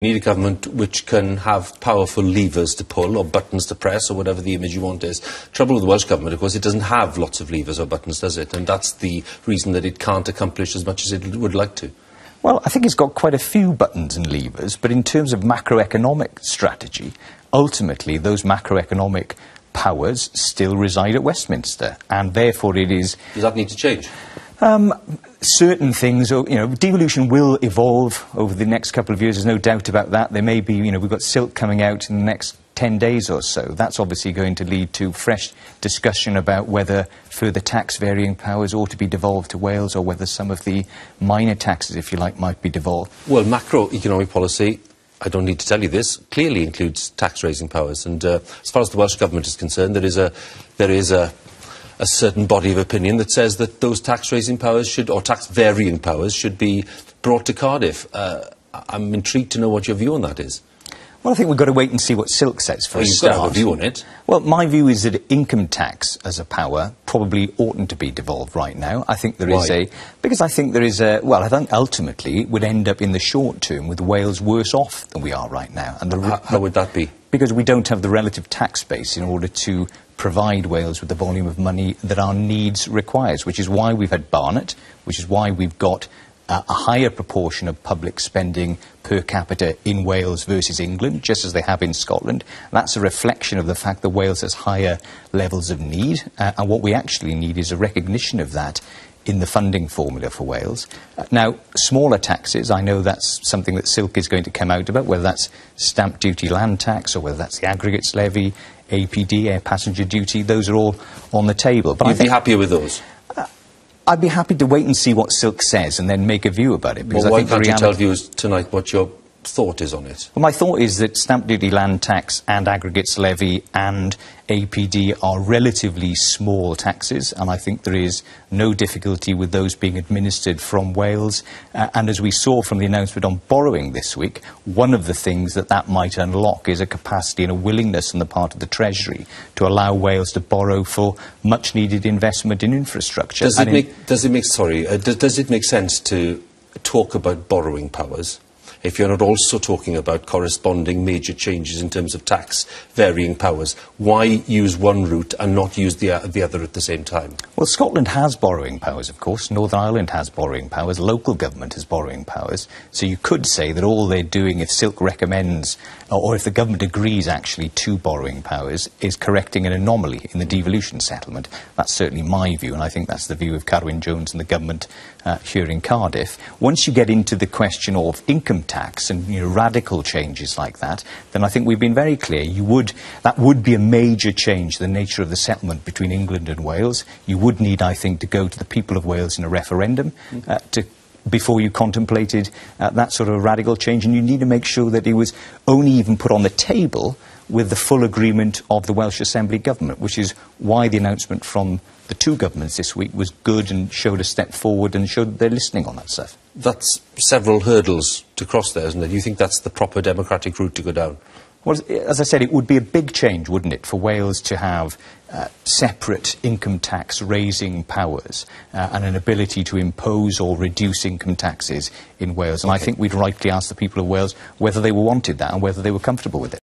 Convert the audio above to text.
We need a government which can have powerful levers to pull or buttons to press or whatever the image you want is. Trouble with the Welsh Government, of course, it doesn't have lots of levers or buttons, does it? And that's the reason that it can't accomplish as much as it would like to. Well, I think it's got quite a few buttons and levers, but in terms of macroeconomic strategy, ultimately those macroeconomic powers still reside at Westminster, and therefore it is... Does that need to change? Certain things, devolution will evolve over the next couple of years, there's no doubt about that. There may be, we've got silk coming out in the next 10 days or so. That's obviously going to lead to fresh discussion about whether further tax varying powers ought to be devolved to Wales or whether some of the minor taxes, if you like, might be devolved. Well, macroeconomic policy, I don't need to tell you this, clearly includes tax-raising powers. And as far as the Welsh Government is concerned, there is a certain body of opinion that says that those tax-raising powers should, or tax-varying powers, should be brought to Cardiff. I'm intrigued to know what your view on that is. Well, I think we've got to wait and see what Silk says for a start. You've got to have a view on it. Well, my view is that income tax as a power probably oughtn't to be devolved right now. I think there is because I think there is a... Well, I think ultimately it would end up in the short term with Wales worse off than we are right now. And how would that be? Because we don't have the relative tax base in order to provide Wales with the volume of money that our needs requires, which is why we've had Barnett, which is why we've got a higher proportion of public spending per capita in Wales versus England, just as they have in Scotland. That's a reflection of the fact that Wales has higher levels of need, and what we actually need is a recognition of that in the funding formula for Wales. Now, smaller taxes, I know that's something that Silk is going to come out about, whether that's stamp duty land tax or whether that's the aggregates levy, APD, air passenger duty, those are all on the table. But you'd be happier with those? I'd be happy to wait and see what Silk says and then make a view about it. Because why can't you tell viewers tonight what your thought is on it? Well, my thought is that stamp duty, land tax and aggregates levy and APD are relatively small taxes, and I think there is no difficulty with those being administered from Wales. And as we saw from the announcement on borrowing this week, one of the things that might unlock is a capacity and a willingness on the part of the Treasury to allow Wales to borrow for much-needed investment in infrastructure. Does it make sense to talk about borrowing powers if you're not also talking about corresponding major changes in terms of tax varying powers? Why use one route and not use the other at the same time? Well, Scotland has borrowing powers, of course. Northern Ireland has borrowing powers. Local government has borrowing powers. So you could say that all they're doing, if Silk recommends, or if the government agrees actually to borrowing powers, is correcting an anomaly in the devolution settlement. That's certainly my view, and I think that's the view of Carwyn Jones and the government here in Cardiff. Once you get into the question of income tax and radical changes like that, then I think we've been very clear. That would be a major change to the nature of the settlement between England and Wales. You would need, I think, to go to the people of Wales in a referendum before you contemplated that sort of radical change, and you need to make sure that it was only even put on the table with the full agreement of the Welsh Assembly Government, which is why the announcement from the two governments this week was good and showed a step forward and showed that they're listening on that stuff. That's several hurdles to cross there, isn't it? Do you think that's the proper democratic route to go down? Well, as I said, it would be a big change, wouldn't it, for Wales to have separate income tax raising powers and an ability to impose or reduce income taxes in Wales. And I think we'd rightly ask the people of Wales whether they wanted that and whether they were comfortable with it.